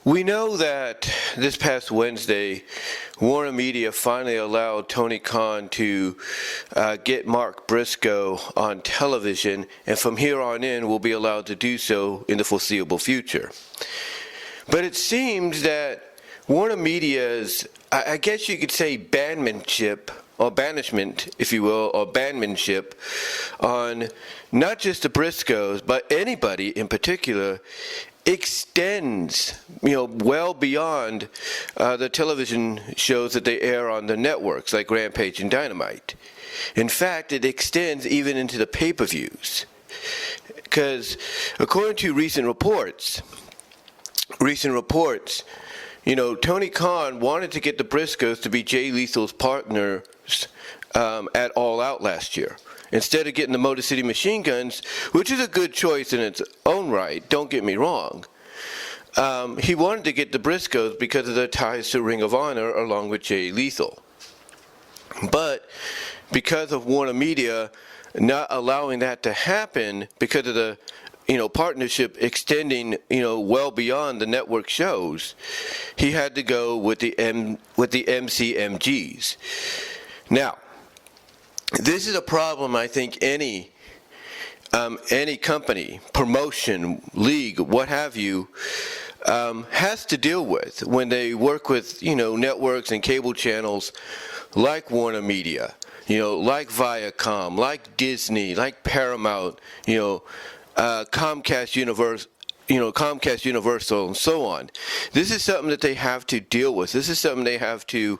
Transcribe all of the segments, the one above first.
We know that this past Wednesday, Warner Media finally allowed Tony Khan to get Mark Briscoe on television, and from here on in will be allowed to do so in the foreseeable future. But it seems that Warner Media's, I guess you could say, banmanship, or banishment, if you will, or banmanship on not just the Briscoes, but anybody in particular, extends, well beyond the television shows that they air on the networks like Rampage and Dynamite. In fact, it extends even into the pay-per-views. Because according to recent reports, Tony Khan wanted to get the Briscoes to be Jay Lethal's partners at All Out last year. Instead of getting the Motor City Machine Guns, which is a good choice in its own right, don't get me wrong, he wanted to get the Briscoes because of their ties to Ring of Honor along with Jay Lethal. But because of Warner Media not allowing that to happen, because of the partnership extending well beyond the network shows, he had to go with the MCMGs. Now, this is a problem I think any company, promotion, league, what have you, has to deal with when they work with networks and cable channels like Warner Media, like Viacom, like Disney, like Paramount, Comcast Universal, and so on. This is something that they have to deal with. This is something they have to,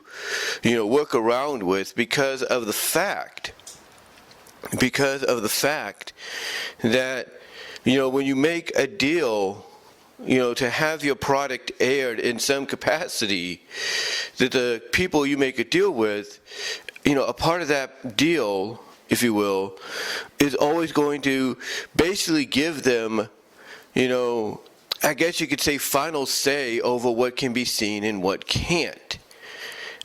work around with because of the fact that, when you make a deal, to have your product aired in some capacity, that the people you make a deal with, a part of that deal, if you will, is always going to basically give them, I guess you could say, final say over what can be seen and what can't.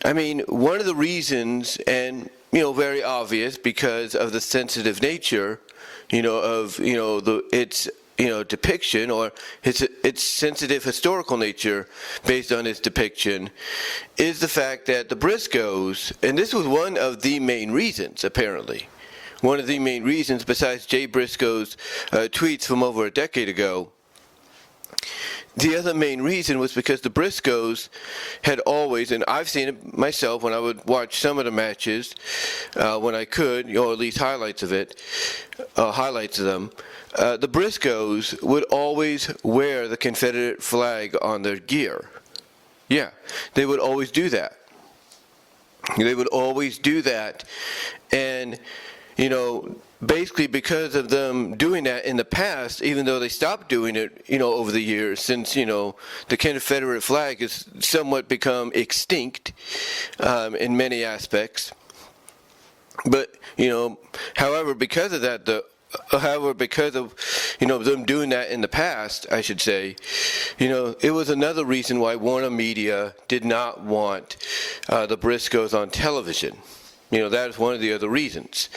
I mean, one of the reasons, and very obvious because of the sensitive nature, of its depiction, or its sensitive historical nature based on its depiction, is the fact that the Briscoes, and this was one of the main reasons, apparently, one of the main reasons besides Jay Briscoe's tweets from over a decade ago. The other main reason was because the Briscoes had always, and I've seen it myself when I would watch some of the matches, when I could, or at least highlights of them, the Briscoes would always wear the Confederate flag on their gear. Yeah, they would always do that. And basically because of them doing that in the past, even though they stopped doing it, over the years, since, the Confederate flag has somewhat become extinct in many aspects. But, however, because of that, because of, them doing that in the past, I should say, it was another reason why Warner Media did not want the Briscoes on television. That is one of the other reasons.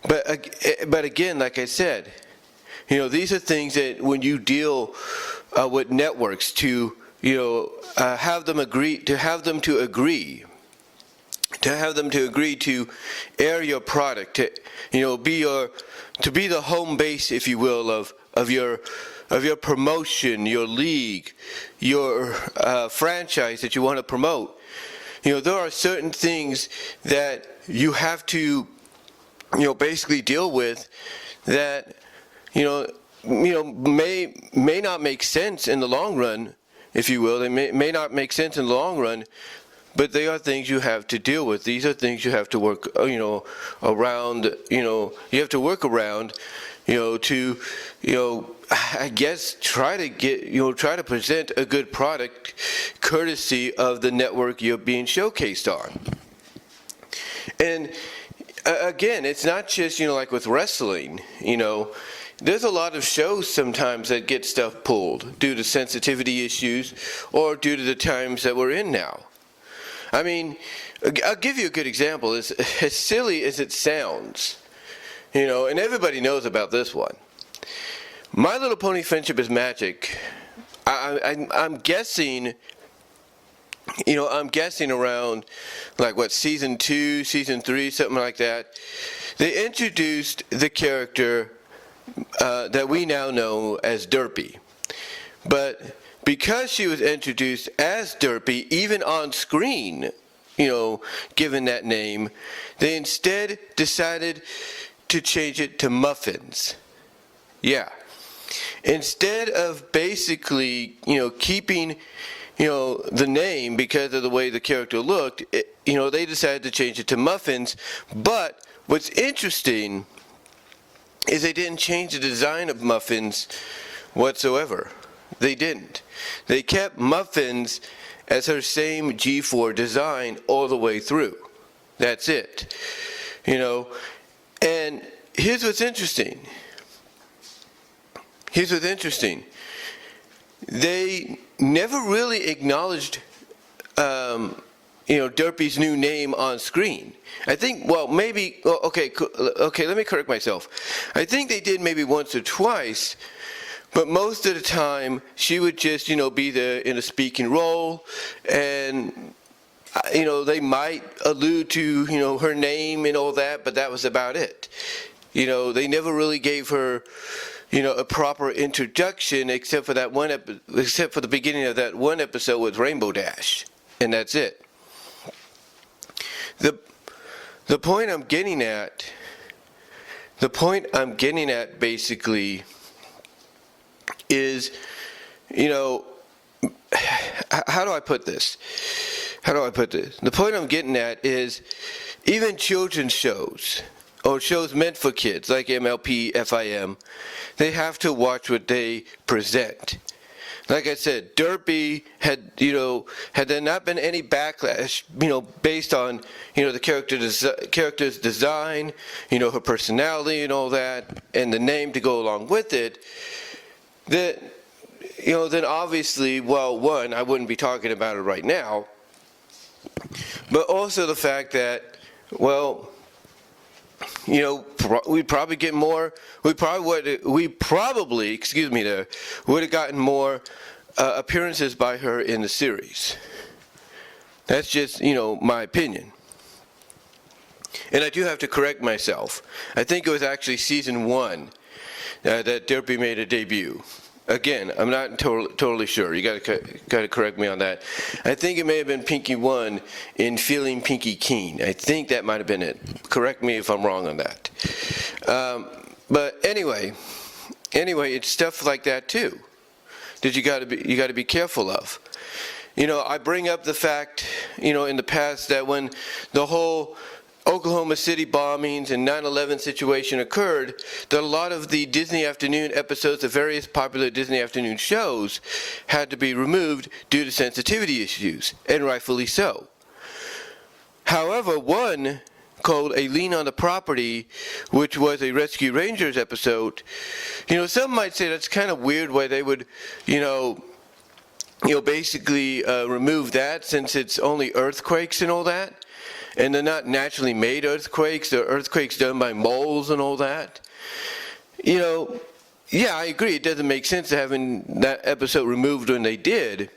But again, like I said, these are things that when you deal with networks to, have them to agree to air your product, to be the home base, if you will, of your promotion, your league, your franchise that you want to promote. There are certain things that you have to basically deal with that, may not make sense in the long run, if you will. They may not make sense in the long run, but they are things you have to deal with. These are things you have to work, around, you have to work around, to, I guess try to present a good product courtesy of the network you're being showcased on. And again, it's not just, like with wrestling, there's a lot of shows sometimes that get stuff pulled due to sensitivity issues or due to the times that we're in now. I mean, I'll give you a good example. As silly as it sounds, and everybody knows about this one. My Little Pony Friendship is Magic I'm guessing, I'm guessing around like what, season 2, season 3, something like that. They introduced the character that we now know as Derpy. But because she was introduced as Derpy, even on screen, given that name, they instead decided to change it to Muffins. Yeah. Instead of basically, keeping, the name because of the way the character looked, they decided to change it to Muffins. But what's interesting is they didn't change the design of Muffins whatsoever. They didn't. They kept Muffins as her same G4 design all the way through. That's it. And here's what's interesting. They never really acknowledged, Derpy's new name on screen. I think, okay, let me correct myself. I think they did maybe once or twice, but most of the time she would just, be in a speaking role, and, they might allude to, her name and all that, but that was about it. They never really gave her, a proper introduction except for the beginning of that one episode with Rainbow Dash, and that's it. The point I'm getting at basically is, how do I put this? The point I'm getting at is, even children's shows, or shows meant for kids, like MLP, FIM, they have to watch what they present. Like I said, Derpy had there not been any backlash, based on, the character's design, her personality and all that, and the name to go along with it, then obviously, one, I wouldn't be talking about it right now, but also the fact that, we'd probably get more. Would have gotten more appearances by her in the series. That's just, my opinion. And I do have to correct myself. I think it was actually season 1 that Derpy made a debut. Again, I'm not totally sure. You got to correct me on that. I think it may have been Pinky 1 in Feeling Pinky Keen. I think that might have been it. Correct me if I'm wrong on that. But anyway, it's stuff like that too that you got to be careful of. I bring up the fact, in the past, that when the whole Oklahoma City bombings and 9/11 situation occurred, that a lot of the Disney Afternoon episodes of various popular Disney Afternoon shows had to be removed due to sensitivity issues, and rightfully so. However, one called A Lien on the Property, which was a Rescue Rangers episode, some might say that's kind of weird why they would, basically remove that, since it's only earthquakes and all that. And they're not naturally made earthquakes. They're earthquakes done by moles and all that. Yeah, I agree. It doesn't make sense having that episode removed when they did.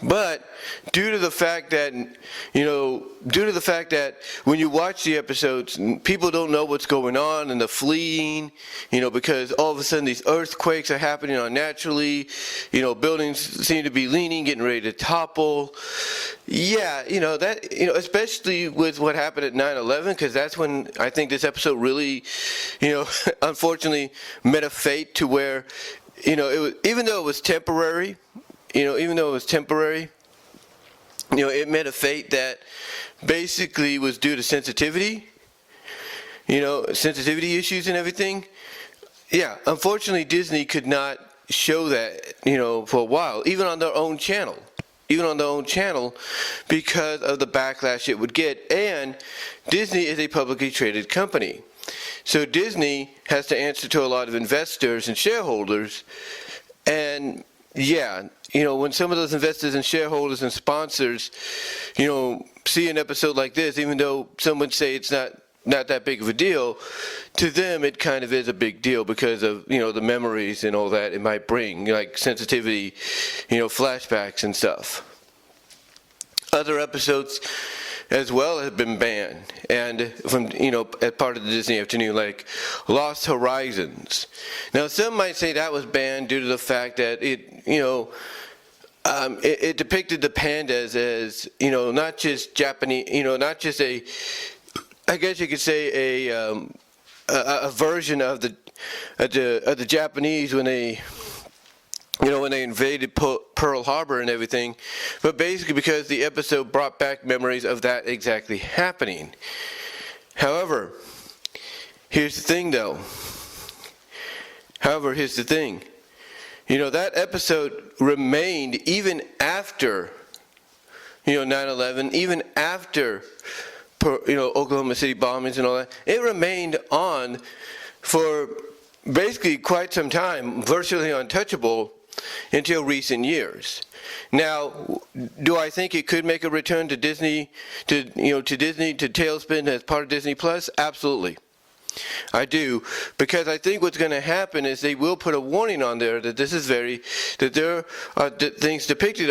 But due to the fact that when you watch the episodes, people don't know what's going on and they're fleeing, because all of a sudden these earthquakes are happening unnaturally, buildings seem to be leaning, getting ready to topple. Yeah, that, especially with what happened at 9/11, because that's when I think this episode really, unfortunately met a fate to where, it was, even though it was temporary, it met a fate that basically was due to sensitivity issues and everything. Yeah, unfortunately Disney could not show that, for a while, even on their own channel, because of the backlash it would get. And Disney is a publicly traded company. So Disney has to answer to a lot of investors and shareholders. And yeah, when some of those investors and shareholders and sponsors, see an episode like this, even though some would say it's not not that big of a deal, to them it kind of is a big deal because of, the memories and all that it might bring, like sensitivity, flashbacks and stuff. Other episodes as well have been banned, and from, as part of the Disney Afternoon, like Lost Horizons. Now, some might say that was banned due to the fact that it depicted the pandas as, not just Japanese, not just I guess you could say a version of the Japanese when they, when they invaded Pearl Harbor and everything, but basically because the episode brought back memories of that exactly happening. However, here's the thing, though. That episode remained even after, 9/11, even after, Oklahoma City bombings and all that. It remained on for basically quite some time, virtually untouchable, until recent years. Now, do I think it could make a return to Disney, to Tailspin as part of Disney Plus? Absolutely. I do, because I think what's going to happen is they will put a warning on there that that there are things depicted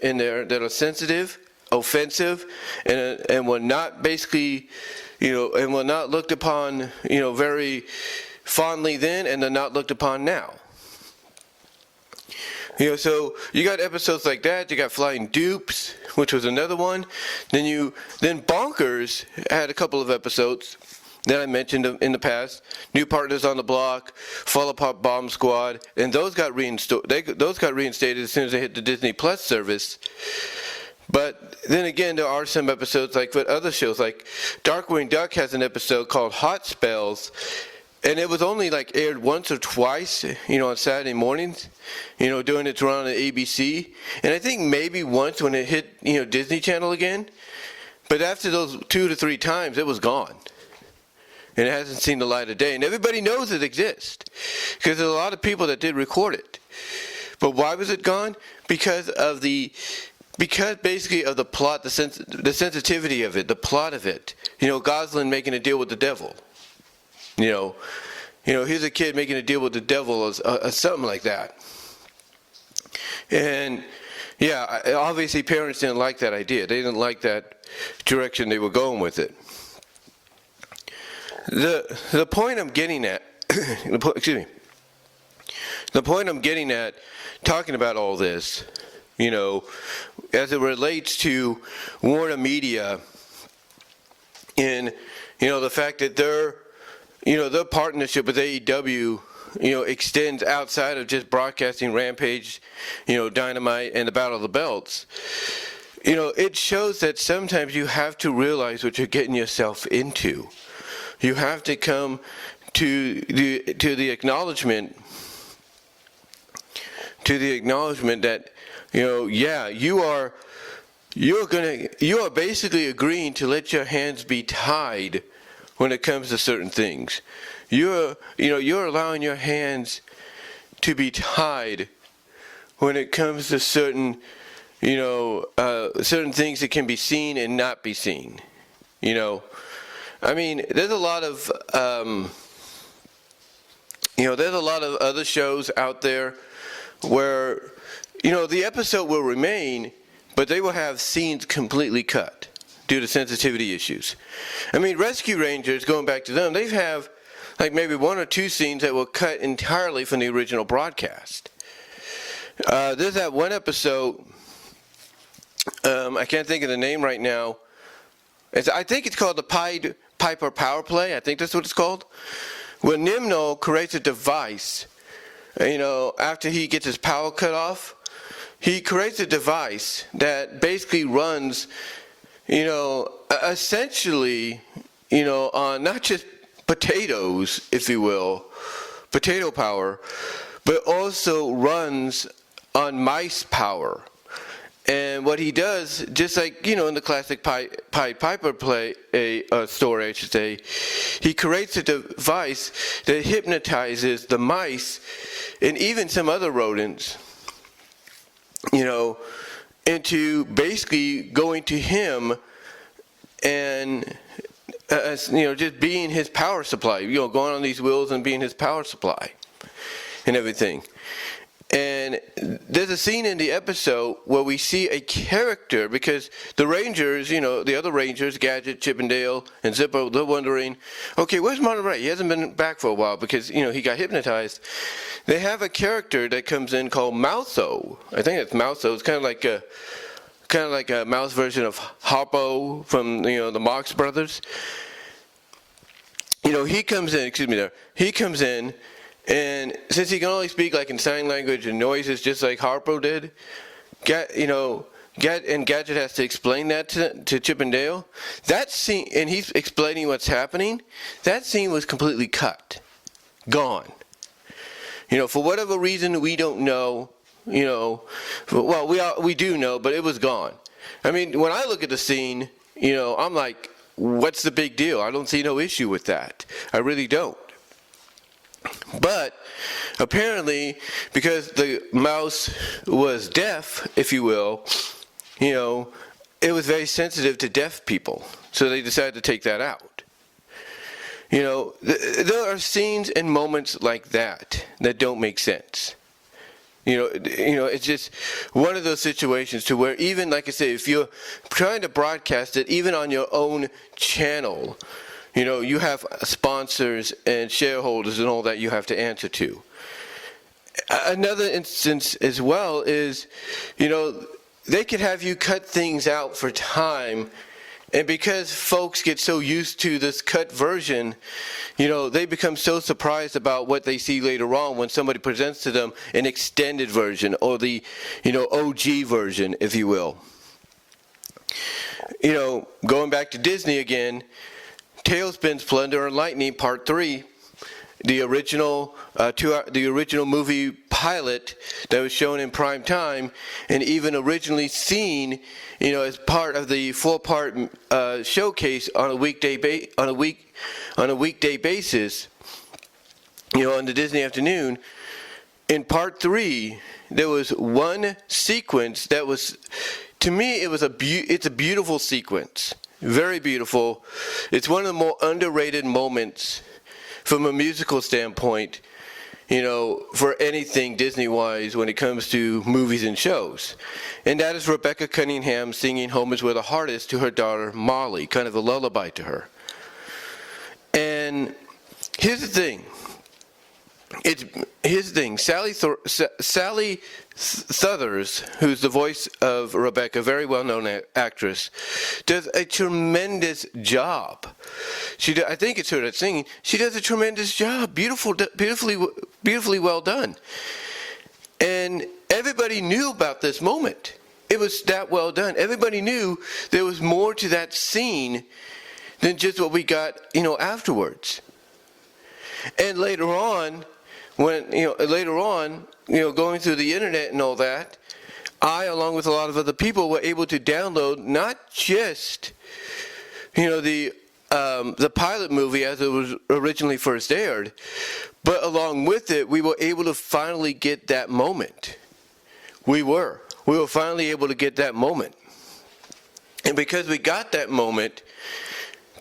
in there that are sensitive, offensive, and will not basically, and will not looked upon, very fondly then, and they're not looked upon now. So you got episodes like that. You got Flying Dupes, which was another one. Then Bonkers had a couple of episodes that I mentioned in the past. New Partners on the Block, Fall Apart Bomb Squad, and those got reinstated as soon as they hit the Disney Plus service. But then again, there are some episodes like with other shows, like Darkwing Duck has an episode called Hot Spells, and it was only aired once or twice, on Saturday mornings, during its run on ABC, and I think maybe once when it hit, Disney Channel again. But after those 2 to 3 times, it was gone. And it hasn't seen the light of day. And everybody knows it exists, because there's a lot of people that did record it. But why was it gone? Because basically of the plot, the sensitivity of it, the plot of it. Gosling making a deal with the devil. Here's a kid making a deal with the devil or something like that. And yeah, obviously parents didn't like that idea. They didn't like that direction they were going with it. The point I'm getting at, the point I'm getting at talking about all this, as it relates to Warner Media and, the fact that their partnership with AEW, extends outside of just broadcasting Rampage, Dynamite, and the Battle of the Belts. It shows that sometimes you have to realize what you're getting yourself into. You have to come to the acknowledgement that, you are basically agreeing to let your hands be tied when it comes to certain things. You're allowing your hands to be tied when it comes to certain things that can be seen and not be seen. I mean, there's a lot of other shows out there where the episode will remain, but they will have scenes completely cut due to sensitivity issues. I mean, Rescue Rangers, going back to them, they have maybe 1 or 2 scenes that will cut entirely from the original broadcast. There's that one episode, I can't think of the name right now. I think it's called the Piper Power Play. I think that's what it's called. When Nimno creates a device, after he gets his power cut off, he creates a device that basically runs, essentially, on not just potatoes, if you will, potato power, but also runs on mice power. And what he does, just like, in the classic Piper play, story, I should say, he creates a device that hypnotizes the mice and even some other rodents, into basically going to him and as, just being his power supply, going on these wheels and being his power supply and everything. And there's a scene in the episode where we see a character, because the Rangers, the other Rangers, Gadget, Chip and Dale, and Zippo, they're wondering, okay, where's Martin Ray? He hasn't been back for a while because, he got hypnotized. They have a character that comes in called Moutho. I think it's Moutho. It's kind of like a mouse version of Harpo from, the Marx Brothers. He comes in, he comes in, and since he can only speak like in sign language and noises just like Harpo did, Gadget has to explain that to Chip and Dale. That scene, and he's explaining what's happening, that scene was completely cut. Gone. For whatever reason we don't know, well, we do know, but it was gone. I mean, when I look at the scene, I'm like, what's the big deal? I don't see no issue with that. I really don't. But apparently, because the mouse was deaf, if you will, it was very sensitive to deaf people. So they decided to take that out. There are scenes and moments like that don't make sense. It's just one of those situations to where, even, like I say, if you're trying to broadcast it, even on your own channel, you have sponsors and shareholders and all that you have to answer to. Another instance as well is, they could have you cut things out for time, and because folks get so used to this cut version, they become so surprised about what they see later on when somebody presents to them an extended version, or the, OG version, if you will. Going back to Disney again, Tailspin Splendor and Lightning Part 3, the original movie pilot that was shown in prime time, and even originally seen, as part of the 4-part showcase on a weekday basis, on the Disney afternoon. In Part 3, there was one sequence that was, to me, it's a beautiful sequence. Very beautiful. It's one of the more underrated moments from a musical standpoint, for anything Disney-wise when it comes to movies and shows. And that is Rebecca Cunningham singing "Home Is Where the Heart Is" to her daughter Molly, kind of a lullaby to her. And here's the thing. Sally Struthers, who's the voice of Rebecca, very well-known actress, does a tremendous job. I think it's her that's singing. She does a tremendous job. Beautifully well done. And everybody knew about this moment. It was that well done. Everybody knew there was more to that scene than just what we got, afterwards. And later on, going through the internet and all that, I, along with a lot of other people, were able to download not just, the pilot movie as it was originally first aired, but along with it, we were able to finally get that moment. We were finally able to get that moment. And because we got that moment,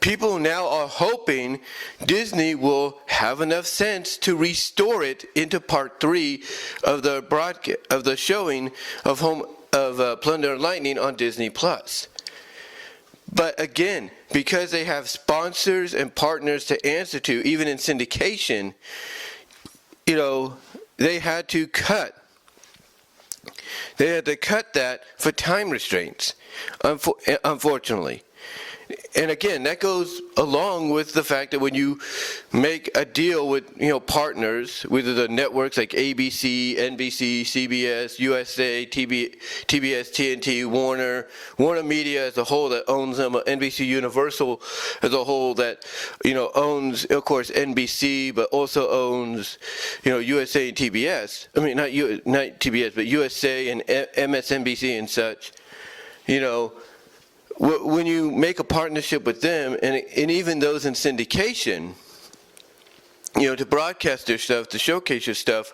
people now are hoping Disney will have enough sense to restore it into Part 3 of the showing of Splendor and Lightning on Disney+. But again, because they have sponsors and partners to answer to, even in syndication, they had to cut. They had to cut that for time restraints, unfortunately. And again, that goes along with the fact that when you make a deal with, partners, whether the networks like ABC, NBC, CBS, USA, TBS, TNT, Warner Media as a whole that owns them, NBC Universal as a whole that, owns, of course, NBC, but also owns, USA and TBS. I mean, not TBS, but USA and MSNBC and such, when you make a partnership with them, and even those in syndication, to broadcast their stuff, to showcase your stuff,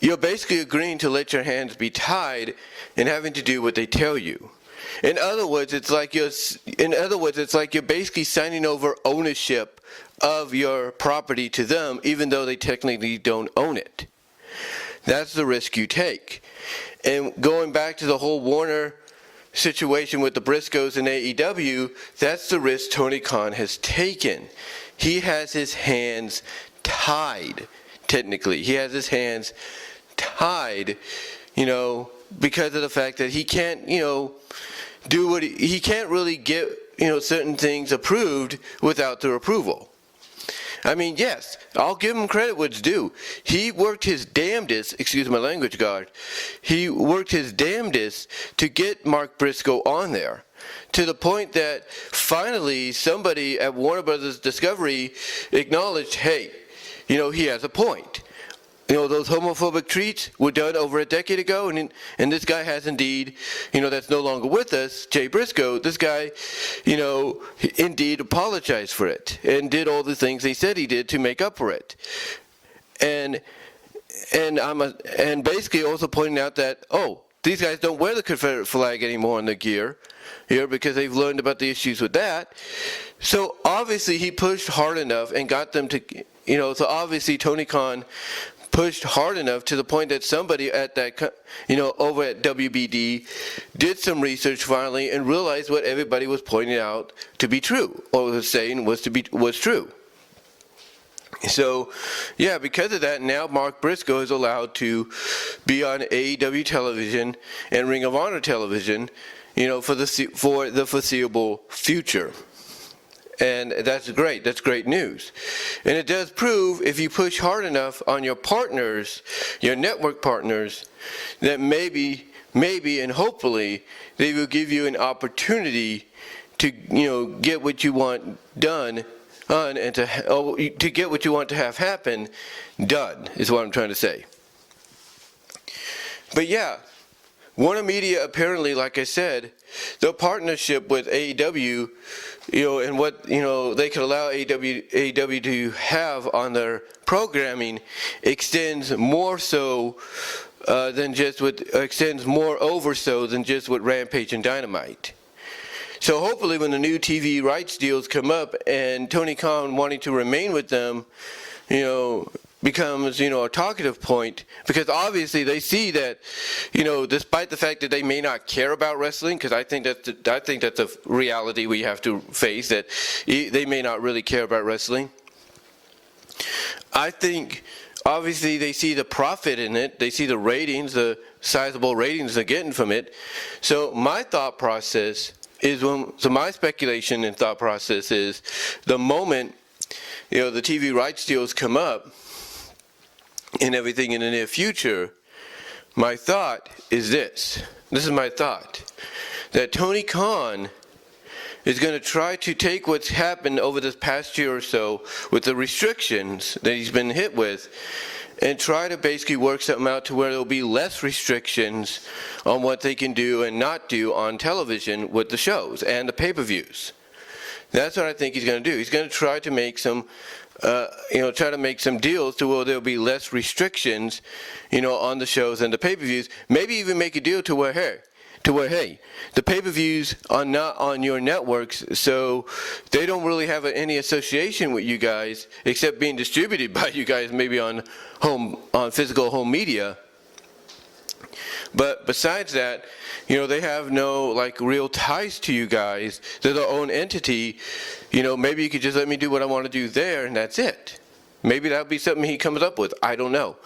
you're basically agreeing to let your hands be tied and having to do what they tell you. In other words, it's like you're basically signing over ownership of your property to them, even though they technically don't own it. That's the risk you take. And going back to the whole Warner situation with the Briscoes and AEW, that's the risk Tony Khan has taken. He has his hands tied, technically. He has his hands tied, because of the fact that he can't, do what he can't really get, certain things approved without their approval. I mean, yes, I'll give him credit what's due. He worked his damnedest, excuse my language, God. He worked his damnedest to get Mark Briscoe on there, to the point that finally somebody at Warner Brothers Discovery acknowledged, hey, he has a point. Those homophobic tweets were done over a decade ago, and this guy has indeed, that's no longer with us, Jay Briscoe, this guy, indeed apologized for it and did all the things they said he did to make up for it. And basically also pointing out that, these guys don't wear the Confederate flag anymore on their gear here because they've learned about the issues with that. So obviously he pushed hard enough and got them to, so obviously Tony Khan pushed hard enough to the point that somebody at that, over at WBD did some research finally and realized what everybody was pointing out to be true, or was saying was true. So, yeah, because of that, now Mark Briscoe is allowed to be on AEW television and Ring of Honor television, for the foreseeable future. And that's great. That's great news. And it does prove, if you push hard enough on your partners, your network partners, that maybe and hopefully they will give you an opportunity to, get what you want done and to get what you want to have happen done, is what I'm trying to say. But yeah, Warner Media apparently, like I said, their partnership with AEW, and what, they could allow AEW to have on their programming extends more so extends more over so than just with Rampage and Dynamite. So hopefully when the new TV rights deals come up and Tony Khan wanting to remain with them, becomes, a talkative point, because obviously they see that, despite the fact that they may not care about wrestling, because I think that's a reality we have to face, that they may not really care about wrestling. I think obviously they see the profit in it, they see the ratings, the sizable ratings they're getting from it. So my thought process is my speculation and thought process is the moment, the TV rights deals come up and everything in the near future, my thought is this is my thought, that Tony Khan is going to try to take what's happened over this past year or so with the restrictions that he's been hit with and try to basically work something out to where there'll be less restrictions on what they can do and not do on television with the shows and the pay-per-views. That's what I think he's going to do. He's going to try to make some deals to where there'll be less restrictions, on the shows and the pay-per-views. Maybe even make a deal to where, hey, the pay-per-views are not on your networks, so they don't really have any association with you guys, except being distributed by you guys, maybe on physical home media. But besides that, they have no real ties to you guys. They're their own entity. Maybe you could just let me do what I want to do there, and that's it. Maybe that'll be something he comes up with. I don't know.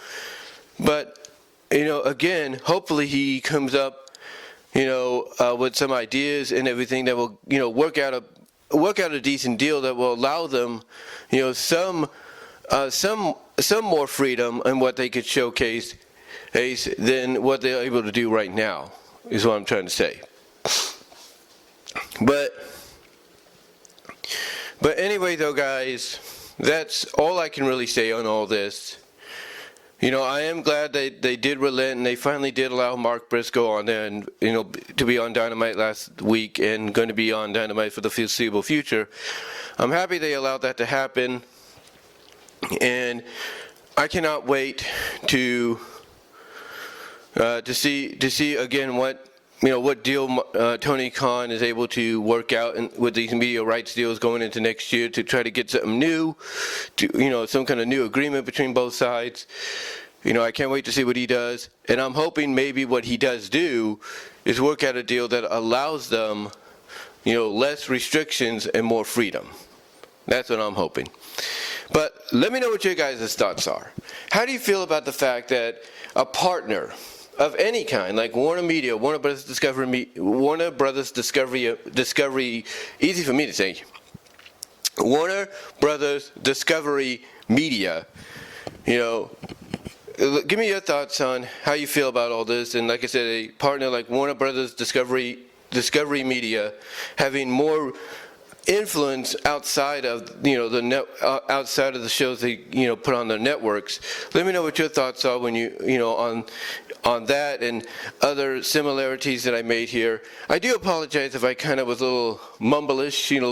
But, again, hopefully he comes up, with some ideas and everything that will, work out a decent deal that will allow them, some more freedom in what they could showcase than what they're able to do right now, is what I'm trying to say. But anyway, though, guys, that's all I can really say on all this. I am glad they did relent and they finally did allow Mark Briscoe on there and, to be on Dynamite last week and going to be on Dynamite for the foreseeable future. I'm happy they allowed that to happen, and I cannot wait to see again what what deal Tony Khan is able to work out with these media rights deals going into next year to try to get something new, some kind of new agreement between both sides. I can't wait to see what he does, and I'm hoping maybe what he does do is work out a deal that allows them, less restrictions and more freedom. That's what I'm hoping. But let me know what your guys' thoughts are. How do you feel about the fact that a partner of any kind, like Warner Media, Warner Brothers Discovery, easy for me to say, Warner Brothers Discovery Media, give me your thoughts on how you feel about all this. And like I said, a partner like Warner Brothers Discovery Media having more influence outside of outside of the shows they put on their networks. Let me know what your thoughts are when on that and other similarities that I made here. I do apologize if I kind of was a little mumblish, a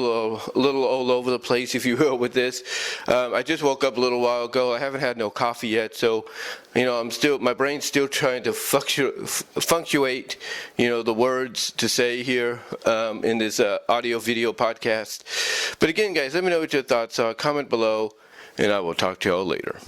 little all over the place, if you will, with this. I just woke up a little while ago. I haven't had no coffee yet, so my brain's still trying to punctuate, the words to say here in this audio video podcast. But again, guys, let me know what your thoughts are. Comment below, and I will talk to y'all later.